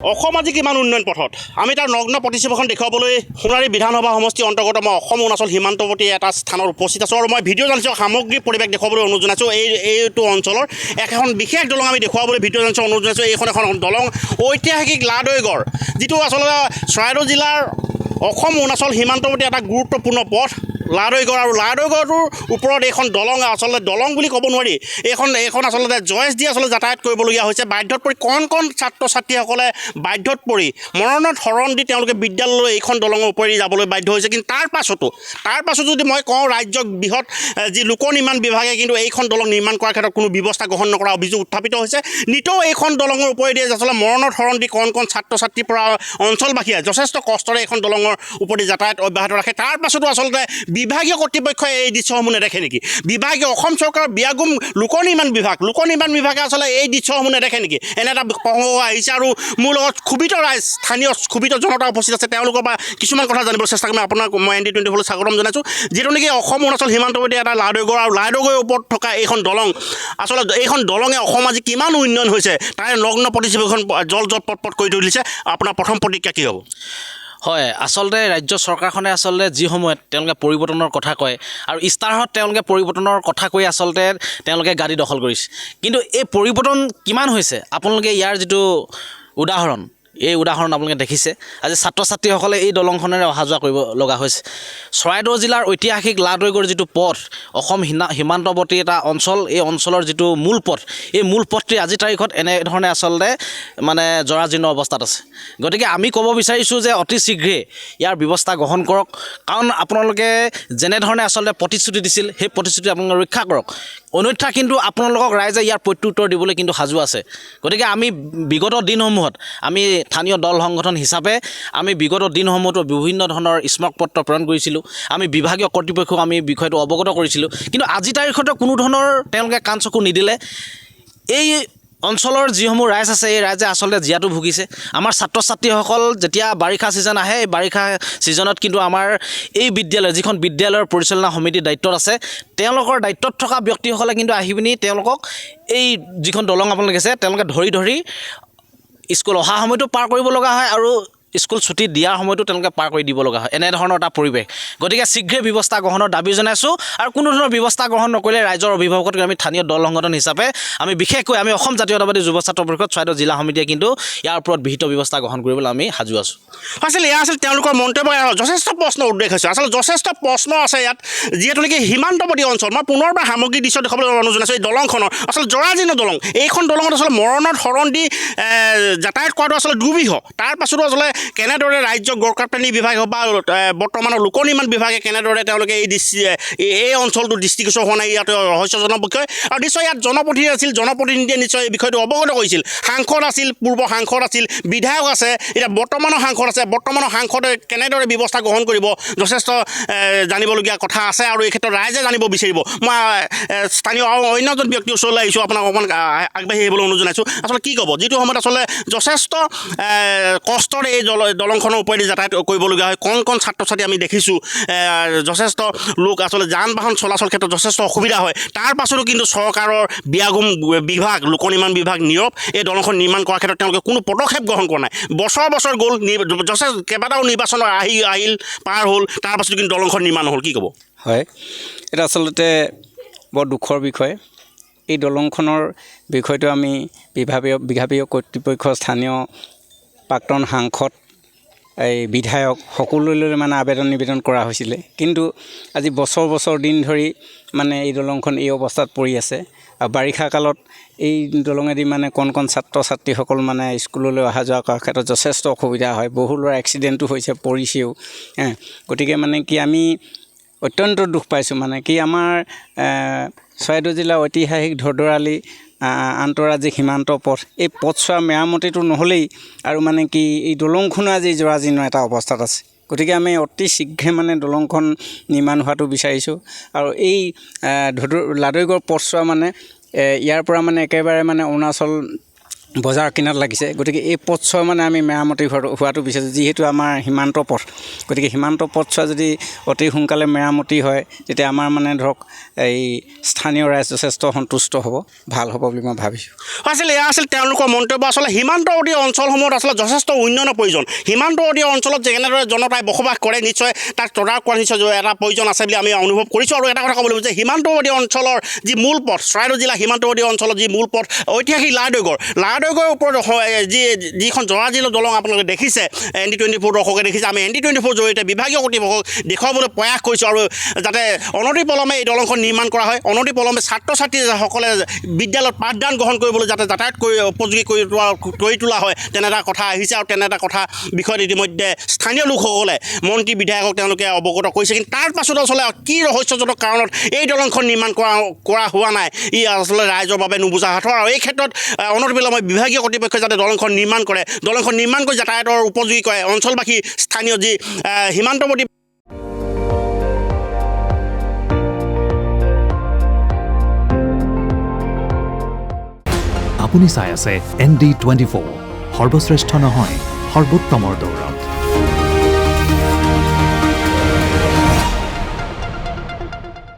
অসম আজি কিমান উন্নয়ন পথত আমি তাৰ নগ্ন প্ৰতিচ্ছবিখন দেখুৱাবলৈ সোণাৰী বিধানসভা সমষ্টিৰ অন্তৰ্গত মই অসম অৰুণাচল সীমান্তৱৰ্তী এটা স্থানত উপস্থিত আছোঁ আৰু মই ভিডিঅ' জানিছোঁ সামগ্ৰিক পৰিৱেশ দেখুৱাবলৈ অনুৰোধ জনাইছোঁ এইটো অঞ্চলৰ এখন বিশেষ দলং আমি দেখুৱাবলৈ ভিডিঅ' জানিছোঁ অনুৰোধ জনাইছোঁ এইখন এখন দলং ঐতিহাসিক লাডৈগড় যিটো আচলতে চৰাইদেউ জিলাৰ অসম অৰুণাচল সীমান্তৱৰ্তী এটা গুৰুত্বপূৰ্ণ পথ লাডৈগড় আৰু লাডৈগড়টোৰ ওপৰত এইখন দলং আচলতে দলং বুলি ক'ব নোৱাৰি এইখন আচলতে জয়েছ দি আচলতে যাতায়াত কৰিবলগীয়া হৈছে বাধ্যত পৰি কণ ছাত্ৰ ছাত্ৰীসকলে বাধ্যত পৰি মৰণত শৰণ দি তেওঁলোকে বিদ্যালয়লৈ এইখন দলঙৰ ওপৰেদি যাবলৈ বাধ্য হৈছে কিন্তু তাৰ পাছতো যদি মই কওঁ ৰাজ্যৰ বৃহৎ যি লোক নিৰ্মাণ বিভাগে কিন্তু এইখন দলং নিৰ্মাণ কৰাৰ ক্ষেত্ৰত কোনো ব্যৱস্থা গ্ৰহণ নকৰা অভিযোগ উত্থাপিত হৈছে নিতৌ এইখন দলঙৰ ওপৰেদি আচলতে মৰণত শৰণ দি কণ ছাত্ৰ ছাত্ৰীৰ পৰা অঞ্চলবাসীয়ে যথেষ্ট কষ্টৰে এইখন দলঙৰ ওপৰেদি যাতায়াত অব্যাহত ৰাখে তাৰ পাছতো আচলতে বিভাগীয় কৰ্তৃপক্ষই এই দৃশ্যসমূহ নেদেখে নেকি বিভাগীয় অসম চৰকাৰৰ বিয়াগুম লোক নিৰ্মাণ বিভাগে আচলতে এই দৃশ্যসমূহ নেদেখে নেকি এনে এটা প্ৰসংগ আহিছে আৰু মোৰ লগত ক্ষুভিত ৰাইজ স্থানীয় ক্ষুভিত জনতা উপস্থিত আছে তেওঁলোকৰ পৰা কিছুমান কথা জানিবলৈ চেষ্টা কৰিম আপোনাক মই ND24 স্বাগতম জনাইছোঁ যিটো নেকি অসম অৰুণাচল সীমান্তৱৰ্তী এটা লাডৈগড় আৰু লাডৈগড়ৰ ওপৰত থকা এইখন দলং আচলতে এইখন দলঙে অসম আজি কিমান উন্নয়ন হৈছে তাৰে নগ্ন প্ৰতিচ্ছবিখন জল পট কৰি তুলিছে আপোনাৰ প্ৰথম প্ৰতিক্ৰিয়া কি হ'ব হয় আচলতে ৰাজ্য চৰকাৰখনে আচলতে যি সময়ত তেওঁলোকে পৰিৱৰ্তনৰ কথা কয় আৰু ইস্তাহাৰত তেওঁলোকে পৰিৱৰ্তনৰ কথা কৈ আচলতে তেওঁলোকে গাড়ী দখল কৰিছে কিন্তু এই পৰিৱৰ্তন কিমান হৈছে আপোনালোকে ইয়াৰ যিটো উদাহৰণ এই উদাহৰণ আপোনালোকে দেখিছে আজি ছাত্ৰ ছাত্ৰীসকলে এই দলংখনেৰে অহা যোৱা কৰিব লগা হৈছে চৰাইদেউ জিলাৰ ঐতিহাসিক লাডৈগড় যিটো পথ অসম সীমান্তৱৰ্তী এটা অঞ্চল এই অঞ্চলৰ যিটো মূল পথ এই মূল পথটি আজিৰ তাৰিখত এনেধৰণে আচলতে মানে জৰাজীৰ্ণ অৱস্থাত আছে গতিকে আমি ক'ব বিচাৰিছোঁ যে অতি শীঘ্ৰে ইয়াৰ ব্যৱস্থা গ্ৰহণ কৰক কাৰণ আপোনালোকে যেনেধৰণে আচলতে প্ৰতিশ্ৰুতি দিছিল সেই প্ৰতিশ্ৰুতি আপোনালোকে ৰক্ষা কৰক অন্যথা কিন্তু আপোনালোকক ৰাইজে ইয়াৰ প্ৰত্যুত্তৰ দিবলৈ কিন্তু সাজু আছে গতিকে আমি বিগত দিনসমূহত আমি স্থানীয় দল সংগঠন হিচাপে আমি বিগত দিনসমূহতো বিভিন্ন ধৰণৰ স্মাৰক পত্ৰ প্ৰেৰণ কৰিছিলোঁ আমি বিভাগীয় কৰ্তৃপক্ষক আমি বিষয়টো অৱগত কৰিছিলোঁ কিন্তু আজিৰ তাৰিখতে কোনো ধৰণৰ তেওঁলোকে কাণ চকু নিদিলে এই অঞ্চলৰ যিসমূহ ৰাইজ আছে এই ৰাইজে আচলতে জীয়াতু ভুগিছে আমাৰ ছাত্ৰ ছাত্ৰীসকল যেতিয়া বাৰিষা ছিজন আহে এই বাৰিষা ছিজনত কিন্তু আমাৰ এই বিদ্যালয় যিখন বিদ্যালয়ৰ পৰিচালনা সমিতিৰ দায়িত্বত আছে তেওঁলোকৰ দায়িত্বত থকা ব্যক্তিসকলে কিন্তু আহি পিনি তেওঁলোকক এই যিখন দলং আপোনালোকে আছে তেওঁলোকে ধৰি স্কুল অহা সময়তো পাৰ কৰিব লগা হয় আৰু স্কুল ছুটি দিয়াৰ সময়তো তেওঁলোকে পাৰ কৰি দিব লগা হয় এনেধৰণৰ এটা পৰিৱেশ গতিকে শীঘ্ৰে ব্যৱস্থা গ্ৰহণৰ দাবী জনাইছোঁ আৰু কোনো ধৰণৰ ব্যৱস্থা গ্ৰহণ নকৰিলে ৰাইজৰ অভিভাৱকতকৈ আমি স্থানীয় দল সংগঠন হিচাপে আমি বিশেষকৈ আমি অসম জাতীয়তাবাদী যুৱ ছাত্ৰ পৰিষদ চৰাইদেউ জিলা সমিতিয়ে কিন্তু ইয়াৰ ওপৰত বিহিত ব্যৱস্থা গ্ৰহণ কৰিবলৈ আমি সাজু আছোঁ আচলতে এয়া আছিল তেওঁলোকৰ মন্তব্য যথেষ্ট প্ৰশ্ন উদ্বেগ হৈছে আচলতে যথেষ্ট প্ৰশ্ন আছে ইয়াত যিহেতু নেকি সীমান্তৱৰ্তী অঞ্চল মই পুনৰবাৰ সামগ্ৰিক দৃশ্য দেখুৱাবলৈ অনুৰোধ জনাইছোঁ এই দলংখনৰ আচলতে জৰাজীৰ্ণ দলং এইখন দলঙত আচলতে মৰণত শৰণ দি যাতায়াত কৰাটো আচলতে দুৰ্বিহ তাৰ পাছতো আচলতে কেনেদৰে ৰাজ্য গড়কাপ্তানি বিভাগ হওক বা বৰ্তমানৰ লোক নিৰ্মাণ বিভাগে কেনেদৰে তেওঁলোকে এই অঞ্চলটো দৃষ্টিগোচৰ হোৱা নাই ইয়াত ৰহস্যজনক বিষয় আৰু নিশ্চয় ইয়াত জনপ্ৰতিনিধিয়ে নিশ্চয় এই বিষয়টো অৱগত কৰিছিল সাংসদ আছিল পূৰ্ব সাংসদ আছিল বিধায়ক আছে এতিয়া বৰ্তমানৰ সাংসদে কেনেদৰে ব্যৱস্থা গ্ৰহণ কৰিব যথেষ্ট জানিবলগীয়া কথা আছে আৰু এই ক্ষেত্ৰত ৰাইজে জানিব বিচাৰিব মই স্থানীয় অন্য এজন ব্যক্তিৰ ওচৰলৈ আহিছোঁ আপোনাক অকণমান আগবাঢ়ি আহিবলৈ অনুৰোধ জনাইছোঁ আচলতে কি ক'ব যিটো সময়ত আচলতে যথেষ্ট কষ্টৰে এই দলংখনৰ ওপৰেদি যাতায়াত কৰিবলগীয়া হয় কণ ছাত্ৰ ছাত্ৰী আমি দেখিছোঁ যথেষ্ট লোক আচলতে যান বাহন চলাচল ক্ষেত্ৰত যথেষ্ট অসুবিধা হয় তাৰ পাছতো কিন্তু চৰকাৰৰ বিয়াগুম বিভাগ লোক নিৰ্মাণ বিভাগ নীৰৱ এই দলংখন নিৰ্মাণ কৰাৰ ক্ষেত্ৰত তেওঁলোকে কোনো পদক্ষেপ গ্ৰহণ কৰা নাই বছৰ গ'ল যথেষ্ট কেইবাটাও নিৰ্বাচন আহিল পাৰ হ'ল তাৰ পাছতো কিন্তু দলংখন নিৰ্মাণ হ'ল কি ক'ব হয় এটা আচলতে বৰ দুখৰ বিষয় এই দলংখনৰ বিষয়টো আমি বিভাগীয় কৰ্তৃপক্ষ স্থানীয় প্ৰাক্তন সাংসদ এই বিধায়ক সকলোলৈ মানে নিবেদন কৰা হৈছিলে কিন্তু আজি বছৰ দিন ধৰি মানে এই দলংখন এই অৱস্থাত পৰি আছে আৰু বাৰিষা কালত এই দলঙেদি মানে কণ ছাত্ৰ ছাত্ৰীসকল মানে স্কুললৈ অহা যোৱা কৰাৰ ক্ষেত্ৰত যথেষ্ট অসুবিধা হয় বহু ল'ৰা এক্সিডেণ্টো হৈছে পৰিছেও গতিকে মানে কি আমি অত্যন্ত দুখ পাইছোঁ মানে কি আমাৰ চৰাইদেউ জিলাৰ ঐতিহাসিক ধৰধৰালি আন্তঃৰাজ্যিক সীমান্ত পথ এই পথছোৱা মেৰামতিটো নহ'লেই আৰু মানে কি এই দলংখনো আজি জৰাজীৰ্ণ এটা অৱস্থাত আছে গতিকে আমি অতি শীঘ্ৰে মানে দলংখন নিৰ্মাণ হোৱাটো বিচাৰিছোঁ আৰু এই লাডৈগড় পথছোৱা মানে ইয়াৰ পৰা মানে একেবাৰে মানে অৰুণাচল বজাৰ কিনাৰত লাগিছে। গতিকে এই পথছোৱা মানে আমি মেৰামতি হোৱাটো বিচাৰিছোঁ, যিহেতু আমাৰ সীমান্ত পথ। গতিকে সীমান্ত পথছোৱা যদি অতি সোনকালে মেৰামতি হয় তেতিয়া আমাৰ মানে ধৰক এই স্থানীয় ৰাইজ যথেষ্ট সন্তুষ্ট হ'ব, ভাল হ'ব বুলি মই ভাবিছোঁ। আচলতে এয়া আছিল তেওঁলোকৰ মন্তব্য। আচলতে সীমান্তৱৰ্তী অঞ্চলসমূহত আচলতে যথেষ্ট উন্নয়নৰ প্ৰয়োজন। সীমান্তৱৰ্তী অঞ্চলত যেনেদৰে জনতাই বসবাস কৰে নিশ্চয় তাক তদাৰক কৰা নিশ্চয় এটা প্ৰয়োজন আছে বুলি আমি অনুভৱ কৰিছোঁ। আৰু এটা কথা ক'ব লাগিব যে সীমান্তৱৰ্তী অঞ্চলৰ যি মূল পথ, চৰাইদেউ জিলা সীমান্তৱৰ্তী অঞ্চলৰ যি মূল পথ ঐতিহাসিক লাহদৈগড়ৰ ওপৰত যিখন জৰাজীৰ্ণ দলং আপোনালোকে দেখিছে, ND24 দৰ্শকে দেখিছে, আমি ND24 জৰিয়তে বিভাগীয় কৰ্তৃপক্ষক দেখুৱাবলৈ প্ৰয়াস কৰিছোঁ আৰু যাতে অনতিপলমে এই দলংখন নিৰ্মাণ কৰা হয়, অনতিপলমে ছাত্ৰ ছাত্ৰীসকলে বিদ্যালয়ত পাঠদান গ্ৰহণ কৰিবলৈ যাতে যাতায়াত কৰি উপযোগী কৰি তোলা হয়, তেনে এটা কথা আহিছে। আৰু তেনে এটা কথা বিষয়ত ইতিমধ্যে স্থানীয় লোকসকলে মন্ত্ৰী বিধায়কক তেওঁলোকে অৱগত কৰিছে। কিন্তু তাৰ পাছত আচলতে কি ৰহস্যজনক কাৰণত এই দলংখন নিৰ্মাণ কৰা হোৱা নাই, ই আচলতে ৰাইজৰ বাবে নুবুজা সাঁথৰ। আৰু এই ক্ষেত্ৰত অনতিপলমে বিভাগীয় কৰ্তৃপক্ষই যাতে দলংখন নিৰ্মাণ কৰি যাতায়াতৰ উপযোগী কৰে, অঞ্চলবাসী স্থানীয় যি সীমান্তৱৰ্তী আপুনি চাই আছে ND24, সৰ্বশ্ৰেষ্ঠ নহয় সৰ্বোত্তমৰ দৌৰত।